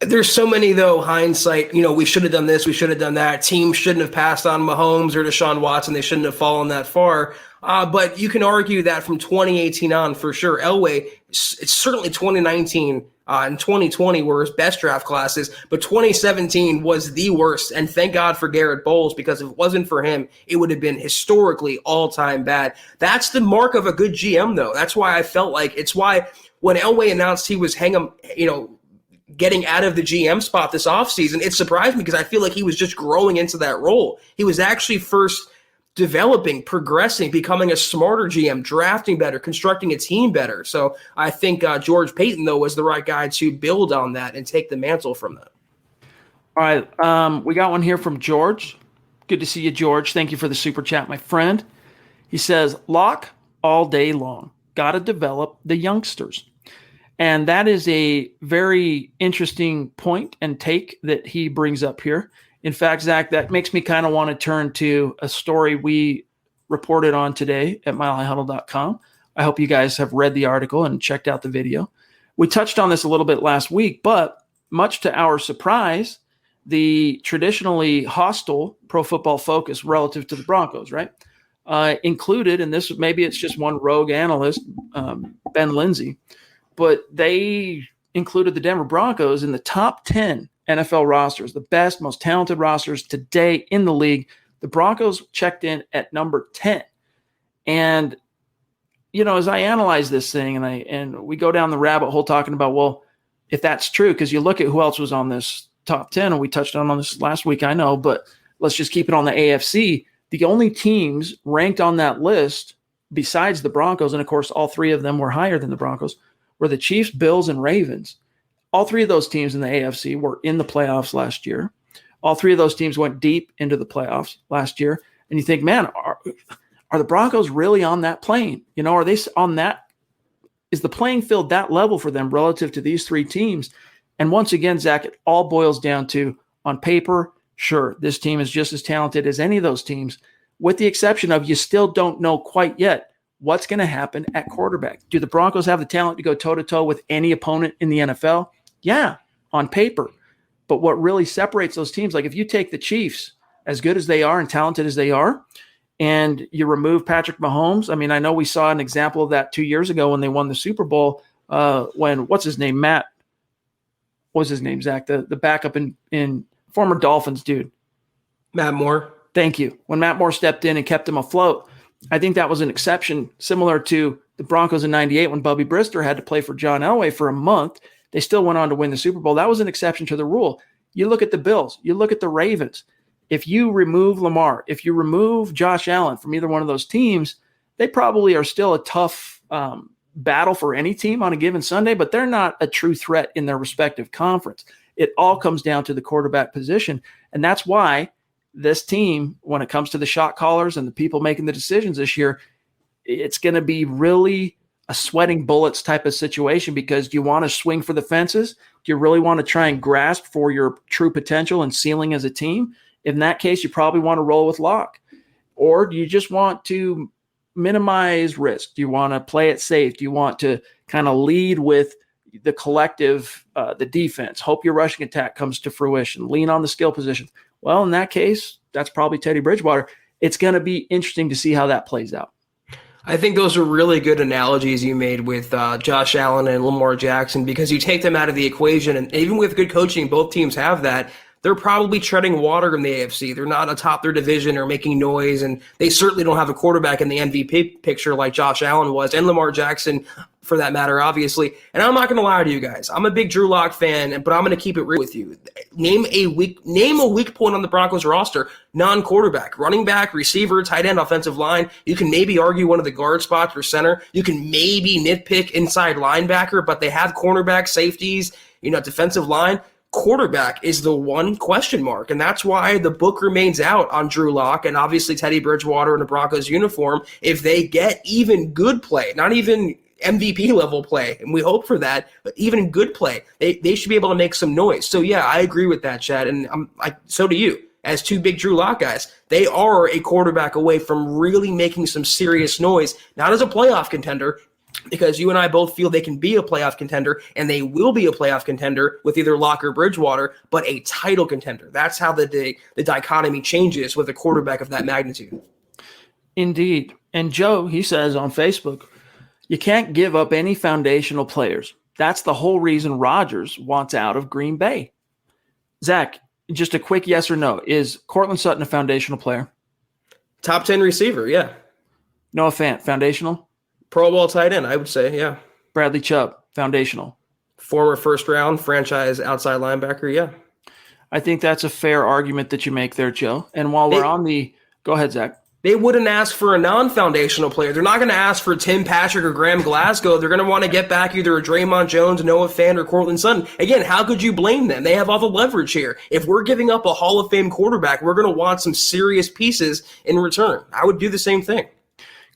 [SPEAKER 3] There's so many, though, hindsight, we should have done this, we should have done that. Teams shouldn't have passed on Mahomes or Deshaun Watson. They shouldn't have fallen that far. But you can argue that from 2018 on, for sure, Elway, it's certainly 2019 and 2020 were his best draft classes, but 2017 was the worst. And thank God for Garrett Bowles, because if it wasn't for him, it would have been historically all-time bad. That's the mark of a good GM, though. That's why I felt like it's why when Elway announced he was getting out of the GM spot this offseason, it surprised me because I feel like he was just growing into that role. He was actually first developing, progressing, becoming a smarter GM, drafting better, constructing a team better. So I think George Payton, though, was the right guy to build on that and take the mantle from that.
[SPEAKER 2] All right. We got one here from George. Good to see you, George. Thank you for the super chat, my friend. He says, Lock all day long. Got to develop the youngsters. And that is a very interesting point and take that he brings up here. In fact, Zach, that makes me kind of want to turn to a story we reported on today at milehighhuddle.com. I hope you guys have read the article and checked out the video. We touched on this a little bit last week, but much to our surprise, the traditionally hostile Pro Football Focus relative to the Broncos, right, included, and this maybe it's just one rogue analyst, Ben Lindsay, but they included the Denver Broncos in the top 10 NFL rosters, the best, most talented rosters today in the league. The Broncos checked in at number 10. And, as I analyze this thing and we go down the rabbit hole talking about, well, if that's true, because you look at who else was on this top 10, and we touched on this last week, I know, but let's just keep it on the AFC. The only teams ranked on that list besides the Broncos, and of course, all three of them were higher than the Broncos, were the Chiefs, Bills, and Ravens. All three of those teams in the AFC were in the playoffs last year. All three of those teams went deep into the playoffs last year. And you think, man, are the Broncos really on that plane? Are they on that? Is the playing field that level for them relative to these three teams? And once again, Zach, it all boils down to, on paper, sure, this team is just as talented as any of those teams, with the exception of you still don't know quite yet what's going to happen at quarterback. Do the Broncos have the talent to go toe-to-toe with any opponent in the NFL? Yeah, on paper. But what really separates those teams, like if you take the Chiefs, as good as they are and talented as they are, and you remove Patrick Mahomes, I know we saw an example of that 2 years ago when they won the Super Bowl, when, what's his name, Matt? What was his name, Zach? The backup in former Dolphins dude.
[SPEAKER 3] Matt Moore.
[SPEAKER 2] Thank you. When Matt Moore stepped in and kept him afloat, I think that was an exception, similar to the Broncos in 98 when Bubby Brister had to play for John Elway for a month. They still went on to win the Super Bowl. That was an exception to the rule. You look at the Bills. You look at the Ravens. If you remove Lamar, if you remove Josh Allen from either one of those teams, they probably are still a tough battle for any team on a given Sunday, but they're not a true threat in their respective conference. It all comes down to the quarterback position, and that's why this team, when it comes to the shot callers and the people making the decisions this year, it's going to be really a sweating bullets type of situation, because do you want to swing for the fences? Do you really want to try and grasp for your true potential and ceiling as a team? In that case, you probably want to roll with Locke. Or do you just want to minimize risk? Do you want to play it safe? Do you want to kind of lead with the collective, the defense? Hope your rushing attack comes to fruition. Lean on the skill positions. Well, in that case, that's probably Teddy Bridgewater. It's going to be interesting to see how that plays out.
[SPEAKER 3] I think those are really good analogies you made with Josh Allen and Lamar Jackson, because you take them out of the equation, and even with good coaching, both teams have that. They're probably treading water in the AFC. They're not atop their division or making noise, and they certainly don't have a quarterback in the MVP picture like Josh Allen was, and Lamar Jackson, for that matter, obviously. And I'm not going to lie to you guys. I'm a big Drew Lock fan, but I'm going to keep it real with you. Name a weak point on the Broncos roster. Non-quarterback, running back, receiver, tight end, offensive line. You can maybe argue one of the guard spots or center. You can maybe nitpick inside linebacker, but they have cornerback, safeties, defensive line. Quarterback is the one question mark, and that's why the book remains out on Drew Lock and obviously Teddy Bridgewater in the Broncos uniform. If they get even good play, not even MVP level play, and we hope for that, but even good play, they should be able to make some noise. So yeah, I agree with that, Chad, and so do you. as two big Drew Lock guys. They are a quarterback away from really making some serious noise, not as a playoff contender, because you and I both feel they can be a playoff contender, and they will be a playoff contender with either Lock or Bridgewater, but a title contender. That's how the dichotomy changes with a quarterback of that magnitude.
[SPEAKER 2] Indeed. And Joe, he says on Facebook, you can't give up any foundational players. That's the whole reason Rodgers wants out of Green Bay. Zach, just a quick yes or no. Is Cortland Sutton a foundational player?
[SPEAKER 3] Top 10 receiver, yeah.
[SPEAKER 2] Noah Fant, foundational?
[SPEAKER 3] Pro Bowl tight end, I would say, yeah.
[SPEAKER 2] Bradley Chubb, foundational?
[SPEAKER 3] Former first-round franchise outside linebacker, yeah.
[SPEAKER 2] I think that's a fair argument that you make there, Joe. And while we're on the – go ahead, Zach.
[SPEAKER 3] They wouldn't ask for a non-foundational player. They're not going to ask for Tim Patrick or Graham Glasgow. They're going to want to get back either a Draymond Jones, Noah Fant, or Cortland Sutton. Again, how could you blame them? They have all the leverage here. If we're giving up a Hall of Fame quarterback, we're going to want some serious pieces in return. I would do the same thing.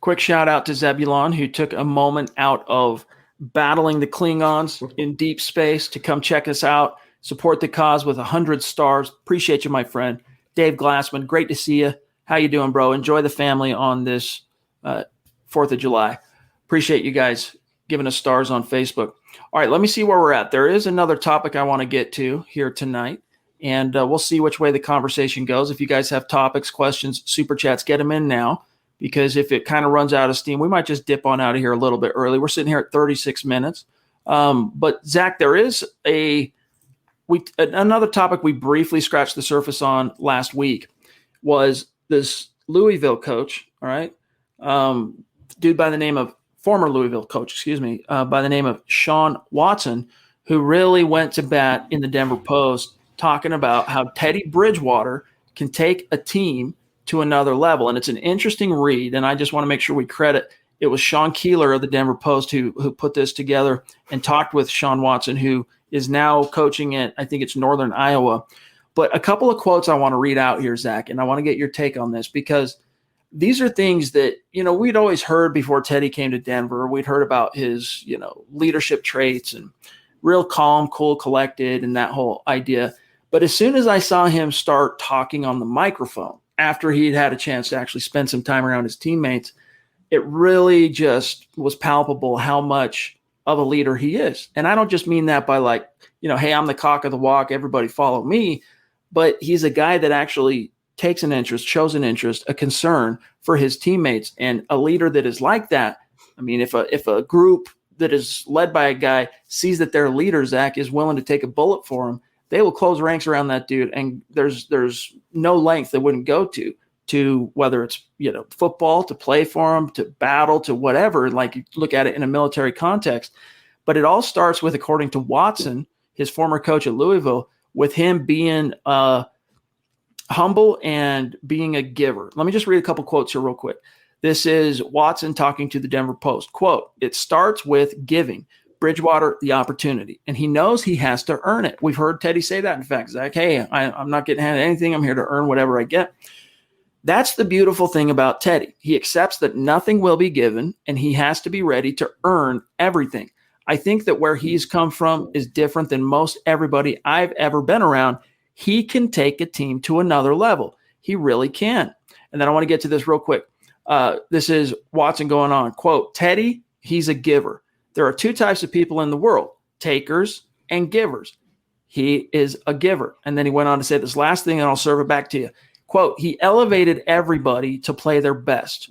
[SPEAKER 2] Quick shout out to Zebulon, who took a moment out of battling the Klingons in deep space to come check us out, support the cause with 100 stars. Appreciate you, my friend. Dave Glassman, great to see you. How you doing, bro? Enjoy the family on this 4th of July. Appreciate you guys giving us stars on Facebook. All right, let me see where we're at. There is another topic I want to get to here tonight, and we'll see which way the conversation goes. If you guys have topics, questions, super chats, get them in now, because if it kind of runs out of steam, we might just dip on out of here a little bit early. We're sitting here at 36 minutes. But, Zach, there is another topic we briefly scratched the surface on last week was this Louisville coach, all right, dude by the name of former Louisville coach, by the name of Sean Watson, who really went to bat in the Denver Post talking about how Teddy Bridgewater can take a team to another level. And it's an interesting read, and I just want to make sure we credit. It was Sean Keeler of the Denver Post who put this together and talked with Sean Watson, who is now coaching at, I think it's Northern Iowa. But a couple of quotes I want to read out here, Zach, and I want to get your take on this, because these are things that, we'd always heard before Teddy came to Denver. We'd heard about his, leadership traits and real calm, cool, collected, and that whole idea. But as soon as I saw him start talking on the microphone, after he'd had a chance to actually spend some time around his teammates, it really just was palpable how much of a leader he is. And I don't just mean that by like, hey, I'm the cock of the walk, everybody follow me. But he's a guy that actually takes an interest, shows an interest, a concern for his teammates, and a leader that is like that. I mean, if a group that is led by a guy sees that their leader, Zach, is willing to take a bullet for him, they will close ranks around that dude. And there's no length they wouldn't go to whether it's, football, to play for him, to battle, to whatever, like you look at it in a military context. But it all starts with, according to Watson, his former coach at Louisville, with him being humble and being a giver. Let me just read a couple quotes here real quick. This is Watson talking to the Denver Post. Quote, "It starts with giving Bridgewater the opportunity, and he knows he has to earn it." We've heard Teddy say that, in fact. Zach, hey, I'm not getting handed anything. I'm here to earn whatever I get. That's the beautiful thing about Teddy. He accepts that nothing will be given, and he has to be ready to earn everything. I think that where he's come from is different than most everybody I've ever been around. He can take a team to another level. He really can. And then I want to get to this real quick. This is Watson going on. Quote, "Teddy, he's a giver. There are two types of people in the world, takers and givers. He is a giver." And then he went on to say this last thing, and I'll serve it back to you. Quote, "He elevated everybody to play their best."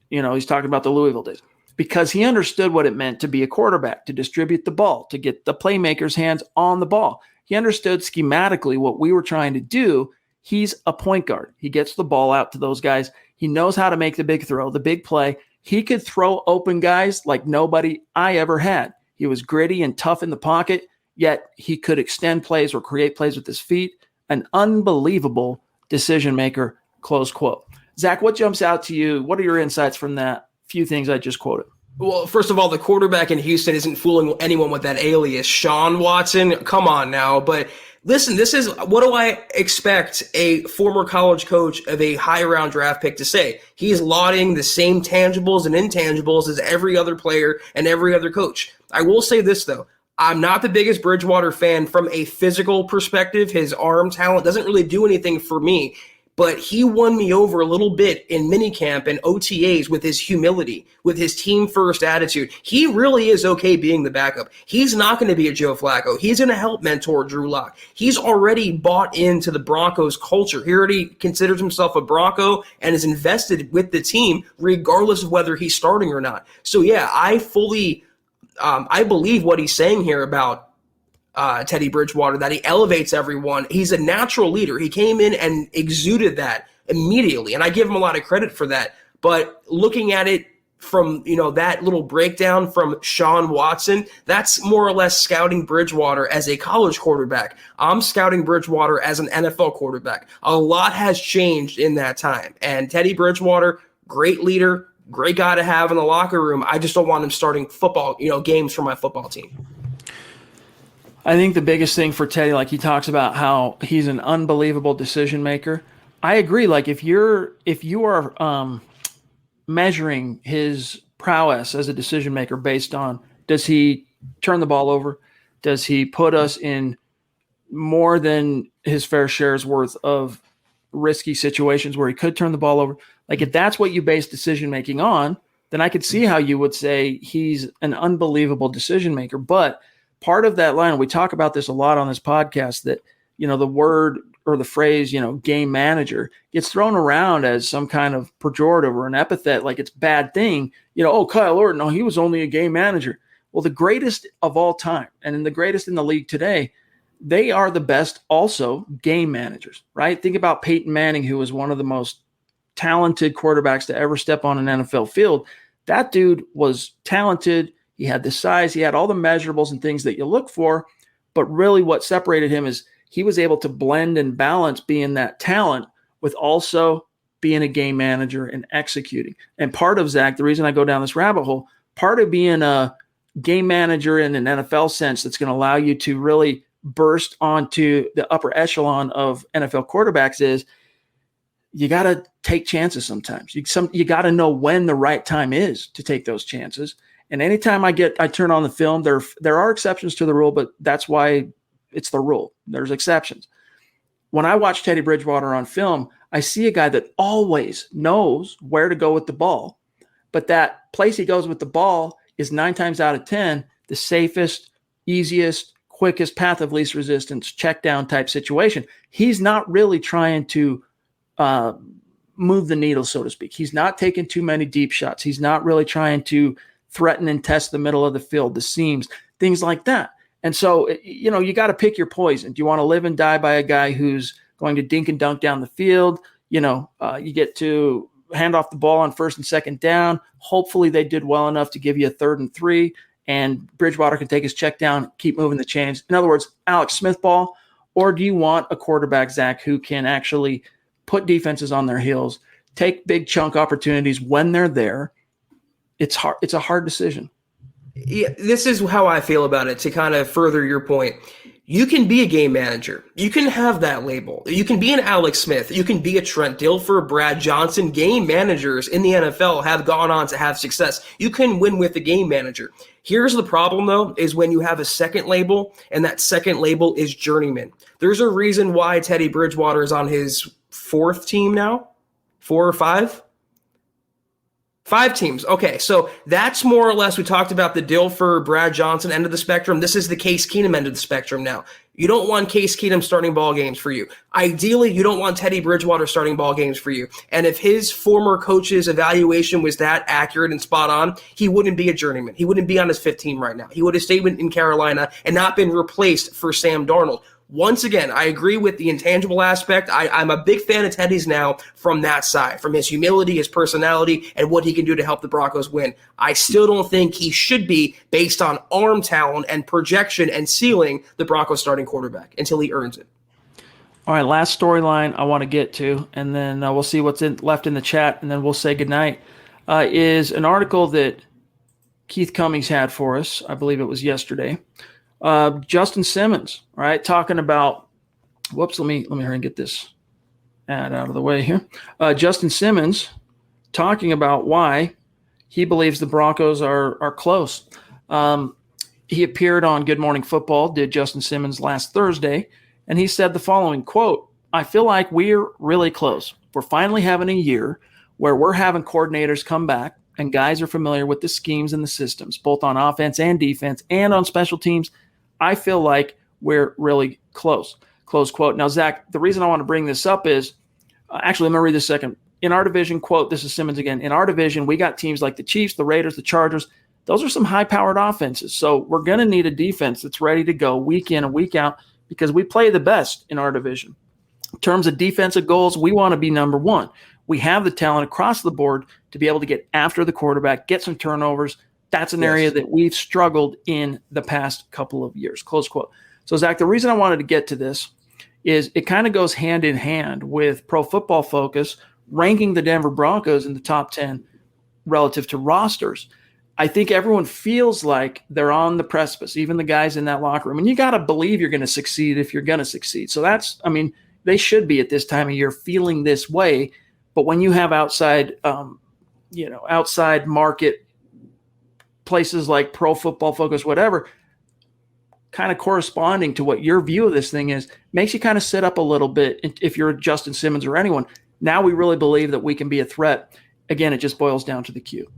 [SPEAKER 2] He's talking about the Louisville days. Because he understood what it meant to be a quarterback, to distribute the ball, to get the playmakers' hands on the ball. He understood schematically what we were trying to do. He's a point guard. He gets the ball out to those guys. He knows how to make the big throw, the big play. He could throw open guys like nobody I ever had. He was gritty and tough in the pocket, yet he could extend plays or create plays with his feet. An unbelievable decision maker, close quote. Zach, what jumps out to you? What are your insights from that few things I just quoted?
[SPEAKER 3] Well, first of all, the quarterback in Houston isn't fooling anyone with that alias, Sean Watson. Come on now. But listen, what do I expect a former college coach of a high-round draft pick to say? He's lauding the same tangibles and intangibles as every other player and every other coach. I will say this, though. I'm not the biggest Bridgewater fan from a physical perspective. His arm talent doesn't really do anything for me, but he won me over a little bit in minicamp and OTAs with his humility, with his team-first attitude. He really is okay being the backup. He's not going to be a Joe Flacco. He's going to help mentor Drew Lock. He's already bought into the Broncos culture. He already considers himself a Bronco and is invested with the team regardless of whether he's starting or not. So, yeah, I believe what he's saying here about Teddy Bridgewater, that he elevates everyone. He's a natural leader. He came in and exuded that immediately, and I give him a lot of credit for that. But looking at it from, that little breakdown from Sean Watson, that's more or less scouting Bridgewater as a college quarterback. I'm scouting Bridgewater as an NFL quarterback. A lot has changed in that time. And Teddy Bridgewater, great leader, great guy to have in the locker room. I just don't want him starting football, games for my football team.
[SPEAKER 2] I think the biggest thing for Teddy, like he talks about how he's an unbelievable decision maker. I agree. Like if you are measuring his prowess as a decision maker based on, does he turn the ball over? Does he put us in more than his fair share's worth of risky situations where he could turn the ball over? Like if that's what you base decision making on, then I could see how you would say he's an unbelievable decision maker. But part of that line, we talk about this a lot on this podcast, that, the word or the phrase, game manager gets thrown around as some kind of pejorative or an epithet, like it's a bad thing. Kyle Orton, no, he was only a game manager. Well, the greatest of all time and the greatest in the league today, they are the best also game managers, right? Think about Peyton Manning, who was one of the most talented quarterbacks to ever step on an NFL field. That dude was talented. He had the size, he had all the measurables and things that you look for, but really what separated him is he was able to blend and balance being that talent with also being a game manager and executing. And part of, Zach, the reason I go down this rabbit hole, part of being a game manager in an NFL sense that's going to allow you to really burst onto the upper echelon of NFL quarterbacks is you got to take chances sometimes. You got to know when the right time is to take those chances. And anytime I turn on the film, there are exceptions to the rule, but that's why it's the rule. There's exceptions. When I watch Teddy Bridgewater on film, I see a guy that always knows where to go with the ball, but that place he goes with the ball is 9 times out of 10 the safest, easiest, quickest path of least resistance, check down type situation. He's not really trying to move the needle, so to speak. He's not taking too many deep shots. He's not really trying to threaten and test the middle of the field, the seams, things like that. And so, you got to pick your poison. Do you want to live and die by a guy who's going to dink and dunk down the field? You get to hand off the ball on 1st and 2nd down. Hopefully they did well enough to give you a 3rd and 3, and Bridgewater can take his check down, keep moving the chains. In other words, Alex Smith ball. Or do you want a quarterback, Zach, who can actually put defenses on their heels, take big chunk opportunities when they're there? It's hard. It's a hard decision.
[SPEAKER 3] Yeah, this is how I feel about it, to kind of further your point. You can be a game manager. You can have that label. You can be an Alex Smith. You can be a Trent Dilfer, Brad Johnson. Game managers in the NFL have gone on to have success. You can win with a game manager. Here's the problem, though, is when you have a second label, and that second label is journeyman. There's a reason why Teddy Bridgewater is on his 4th team now, 4 or 5? 5 teams. Okay, so that's more or less, we talked about the Dilfer, Brad Johnson end of the spectrum. This is the Case Keenum end of the spectrum now. You don't want Case Keenum starting ball games for you. Ideally, you don't want Teddy Bridgewater starting ball games for you. And if his former coach's evaluation was that accurate and spot on, he wouldn't be a journeyman. He wouldn't be on his 5th team right now. He would have stayed in Carolina and not been replaced for Sam Darnold. Once again, I agree with the intangible aspect. I'm a big fan of Teddy's now from that side, from his humility, his personality, and what he can do to help the Broncos win. I still don't think he should be, based on arm talent and projection and ceiling, the Broncos starting quarterback until he earns it.
[SPEAKER 2] All right, last storyline I want to get to, and then we'll see what's left in the chat, and then we'll say goodnight, is an article that Keith Cummings had for us. I believe it was yesterday. Justin Simmons, right? Talking about, let me hurry and get this ad out of the way here. Justin Simmons talking about why he believes the Broncos are close. he appeared on Good Morning Football, did Justin Simmons last Thursday, and he said the following, quote, "I feel like we're really close. We're finally having a year where we're having coordinators come back and guys are familiar with the schemes and the systems, both on offense and defense and on special teams. I feel like we're really close," close quote. Now, Zach, the reason I want to bring this up is, actually, let me read this second. In our division, quote, this is Simmons again, "In our division, we got teams like the Chiefs, the Raiders, the Chargers. Those are some high-powered offenses. So we're going to need a defense that's ready to go week in and week out because we play the best in our division. In terms of defensive goals, we want to be number one. We have the talent across the board to be able to get after the quarterback, get some turnovers. That's an area that we've struggled in the past couple of years," close quote. So, Zach, the reason I wanted to get to this is it kind of goes hand in hand with Pro Football Focus ranking the Denver Broncos in the top 10 relative to rosters. I think everyone feels like they're on the precipice, even the guys in that locker room. And you got to believe you're going to succeed if you're going to succeed. So they should be at this time of year feeling this way. But when you have outside market places like Pro Football Focus, whatever, kind of corresponding to what your view of this thing is, makes you kind of sit up a little bit if you're Justin Simmons or anyone. Now we really believe that we can be a threat. Again, it just boils down to the Q.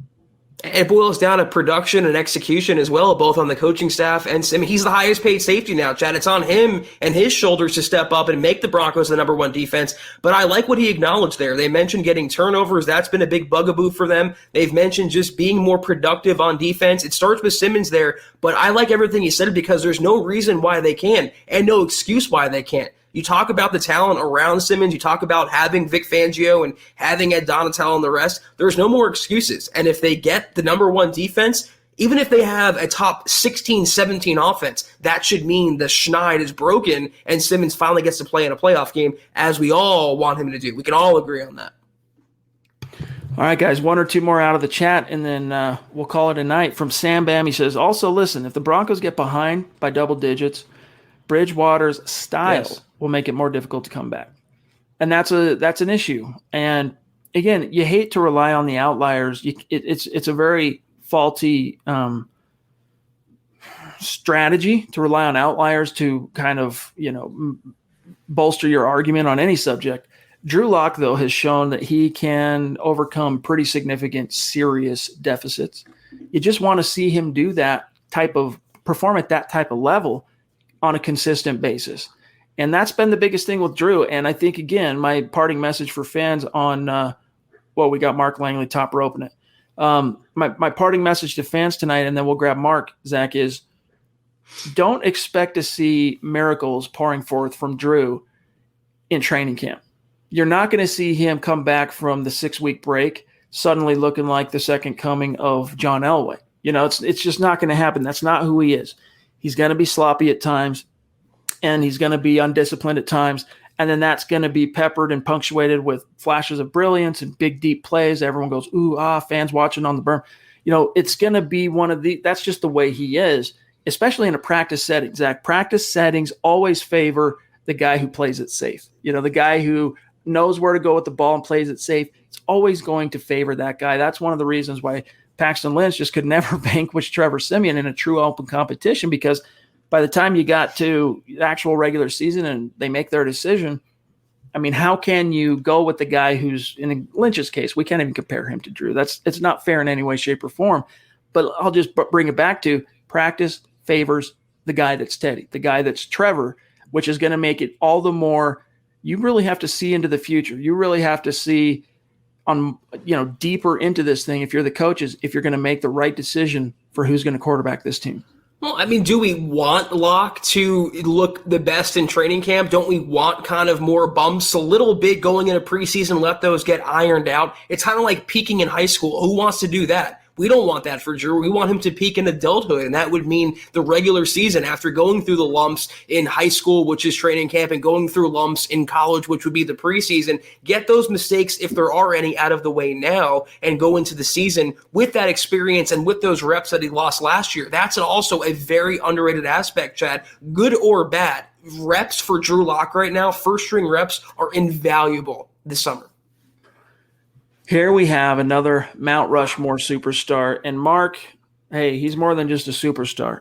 [SPEAKER 3] It boils down to production and execution as well, both on the coaching staff and he's the highest paid safety now, Chad. It's on him and his shoulders to step up and make the Broncos the number one defense. But I like what he acknowledged there. They mentioned getting turnovers. That's been a big bugaboo for them. They've mentioned just being more productive on defense. It starts with Simmons there, but I like everything he said because there's no reason why they can and no excuse why they can't. You talk about the talent around Simmons. You talk about having Vic Fangio and having Ed Donatell and the rest. There's no more excuses. And if they get the number one defense, even if they have a top 16, 17 offense, that should mean the schneid is broken and Simmons finally gets to play in a playoff game, as we all want him to do. We can all agree on that.
[SPEAKER 2] All right, guys, one or two more out of the chat, and then we'll call it a night. From Sam Bam, he says, also, listen, if the Broncos get behind by double digits, Bridgewater's style will make it more difficult to come back. And that's an issue. And again, you hate to rely on the outliers. It's a very faulty strategy to rely on outliers to kind of, bolster your argument on any subject. Drew Lock, though, has shown that he can overcome pretty significant, serious deficits. You just want to see him do perform at that type of level on a consistent basis. And that's been the biggest thing with Drew. And I think, again, my parting message for fans on, we got Mark Langley top roping it. My parting message to fans tonight, and then we'll grab Mark, Zach, is don't expect to see miracles pouring forth from Drew in training camp. You're not going to see him come back from the 6-week break suddenly looking like the second coming of John Elway. It's just not going to happen. That's not who he is. He's going to be sloppy at times, and he's going to be undisciplined at times, and then that's going to be peppered and punctuated with flashes of brilliance and big, deep plays. Everyone goes, ooh, fans watching on the berm. It's going to be that's just the way he is, especially in a practice setting, Zach. Practice settings always favor the guy who plays it safe. The guy who knows where to go with the ball and plays it safe. It's always going to favor that guy. That's one of the reasons why Paxton Lynch just could never vanquish Trevor Siemian in a true open competition, because by the time you got to the actual regular season and they make their decision, how can you go with the guy who's, in Lynch's case, we can't even compare him to Drew. It's not fair in any way, shape, or form. But I'll just bring it back to practice favors the guy that's steady, the guy that's Trevor, which is going to make it all the more. You really have to see into the future. You really have to see deeper into this thing if you're the coaches, if you're going to make the right decision for who's going to quarterback this team.
[SPEAKER 3] Well, do we want Locke to look the best in training camp? Don't we want kind of more bumps a little bit going into preseason, let those get ironed out? It's kind of like peaking in high school. Who wants to do that? We don't want that for Drew. We want him to peak in adulthood, and that would mean the regular season after going through the lumps in high school, which is training camp, and going through lumps in college, which would be the preseason. Get those mistakes, if there are any, out of the way now and go into the season with that experience and with those reps that he lost last year. That's also a very underrated aspect, Chad. Good or bad, reps for Drew Lock right now, first-string reps, are invaluable this summer.
[SPEAKER 2] Here we have another Mount Rushmore superstar. And Mark, hey, he's more than just a superstar.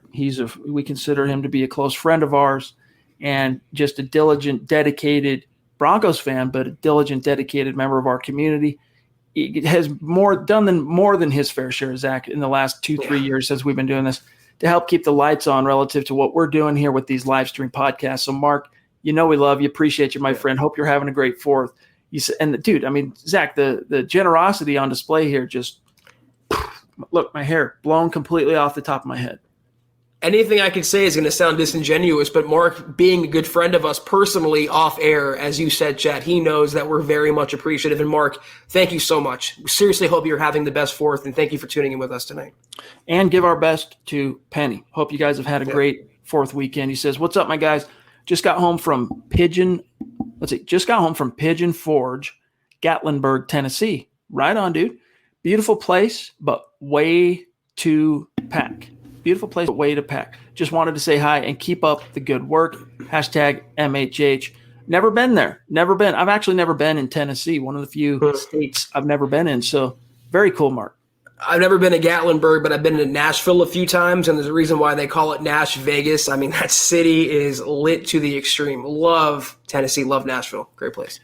[SPEAKER 2] We consider him to be a close friend of ours and just a diligent, dedicated Broncos fan, but a diligent, dedicated member of our community. He has done more than his fair share, Zach, in the last 2-3 years since we've been doing this to help keep the lights on relative to what we're doing here with these live stream podcasts. So, Mark, we love you, appreciate you, my friend. Hope you're having a great Fourth. Dude, I mean, Zach, the generosity on display here, just look, my hair blown completely off the top of my head.
[SPEAKER 3] Anything I could say is going to sound disingenuous, but Mark, being a good friend of us personally off air, as you said, Chad, he knows that we're very much appreciative. And Mark, thank you so much. We seriously hope you're having the best Fourth, and thank you for tuning in with us tonight.
[SPEAKER 2] And give our best to Penny. Hope you guys have had a great Fourth weekend. He says, "What's up, my guys? Just got home from Pigeon Forge, Gatlinburg, Tennessee." Right on, dude. Beautiful place, but way to pack. Beautiful place, but way to pack. Just wanted to say hi and keep up the good work. #MHH. Never been there. Never been. I've actually never been in Tennessee, one of the few states I've never been in. So very cool, Mark.
[SPEAKER 3] I've never been to Gatlinburg, but I've been to Nashville a few times, and there's a reason why they call it Nash Vegas. I mean, that city is lit to the extreme. Love Tennessee, love Nashville. Great place.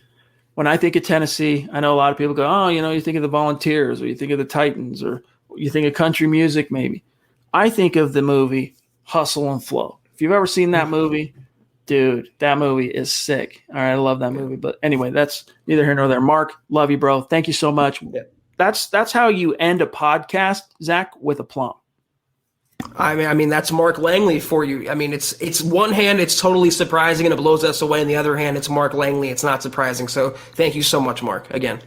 [SPEAKER 2] When I think of Tennessee, I know a lot of people go, oh, you think of the Volunteers, or you think of the Titans, or you think of country music maybe. I think of the movie Hustle and Flow. If you've ever seen that movie, dude, that movie is sick. All right, I love that movie. But anyway, that's neither here nor there. Mark, love you, bro. Thank you so much. Yeah. That's how you end a podcast, Zach, with aplomb.
[SPEAKER 3] I mean, that's Mark Langley for you. I mean, it's one hand, it's totally surprising and it blows us away. On the other hand, it's Mark Langley. It's not surprising. So thank you so much, Mark, again.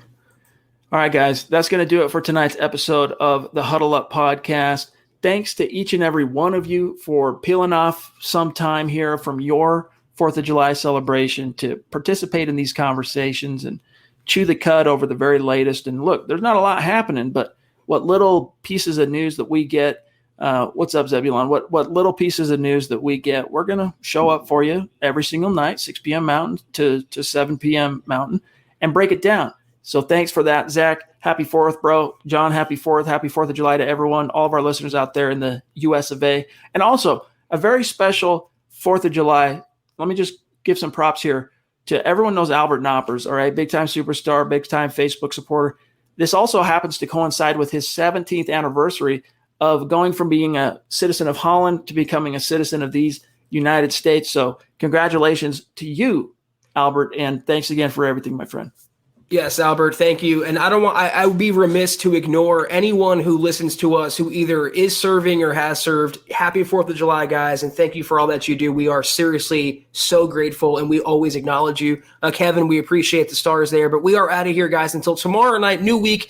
[SPEAKER 2] All right, guys, that's going to do it for tonight's episode of the Huddle Up Podcast. Thanks to each and every one of you for peeling off some time here from your 4th of July celebration to participate in these conversations and chew the cud over the very latest. And look, there's not a lot happening, but what little pieces of news that we get, what's up, Zebulon? What little pieces of news that we get, we're going to show up for you every single night, 6 p.m. Mountain to 7 p.m. Mountain, and break it down. So thanks for that, Zach. Happy 4th, bro. John, happy 4th. Happy 4th of July to everyone, all of our listeners out there in the US of A. And also a very special 4th of July. Let me just give some props here to everyone knows Albert Knoppers, all right? Big-time superstar, big-time Facebook supporter. This also happens to coincide with his 17th anniversary of going from being a citizen of Holland to becoming a citizen of these United States. So congratulations to you, Albert, and thanks again for everything, my friend.
[SPEAKER 3] Yes, Albert, thank you. And I would be remiss to ignore anyone who listens to us who either is serving or has served. Happy 4th of July, guys, and thank you for all that you do. We are seriously so grateful, and we always acknowledge you. Kevin, we appreciate the stars there, but we are out of here, guys, until tomorrow night. New week,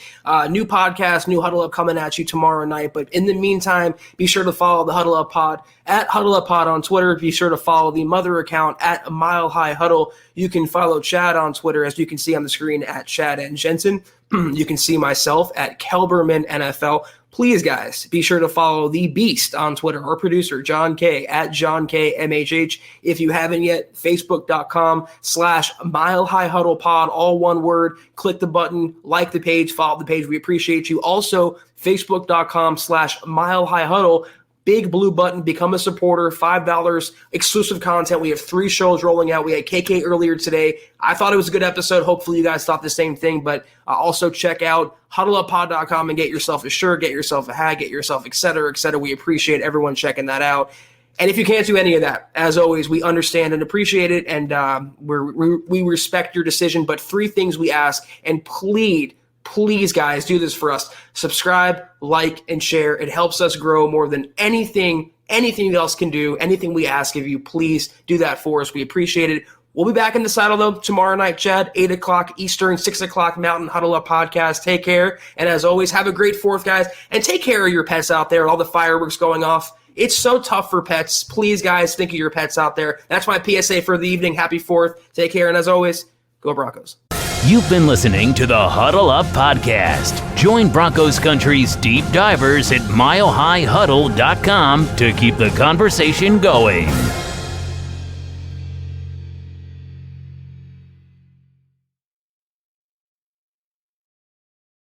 [SPEAKER 3] new podcast, new Huddle Up coming at you tomorrow night. But in the meantime, be sure to follow the Huddle Up Pod at Huddle Up Pod on Twitter. Be sure to follow the mother account at Mile High Huddle. You can follow Chad on Twitter, as you can see on the screen, at Chad and Jensen. You can see myself at Kelberman NFL. Please, guys, be sure to follow the Beast on Twitter, our producer, John K, at John K MHH. If you haven't yet, Facebook.com/Mile High Huddle Pod, all one word. Click the button, like the page, follow the page. We appreciate you. Also, Facebook.com/Mile High Huddle. Big blue button, become a supporter, $5, exclusive content. We have 3 shows rolling out. We had KK earlier today. I thought it was a good episode. Hopefully you guys thought the same thing, but also check out huddleuppod.com and get yourself a shirt, get yourself a hat, get yourself, et cetera, et cetera. We appreciate everyone checking that out. And if you can't do any of that, as always, we understand and appreciate it, and we respect your decision. But 3 things we ask and plead, please, guys, do this for us. Subscribe, like, and share. It helps us grow more than anything else can do. Anything we ask of you, please do that for us. We appreciate it. We'll be back in the saddle, though, tomorrow night, Chad, 8 o'clock Eastern, 6 o'clock Mountain, Huddle Up Podcast. Take care. And as always, have a great 4th, guys. And take care of your pets out there, all the fireworks going off. It's so tough for pets. Please, guys, think of your pets out there. That's my PSA for the evening. Happy 4th. Take care. And as always, go Broncos.
[SPEAKER 1] You've been listening to the Huddle Up Podcast. Join Broncos Country's deep divers at milehighhuddle.com to keep the conversation going.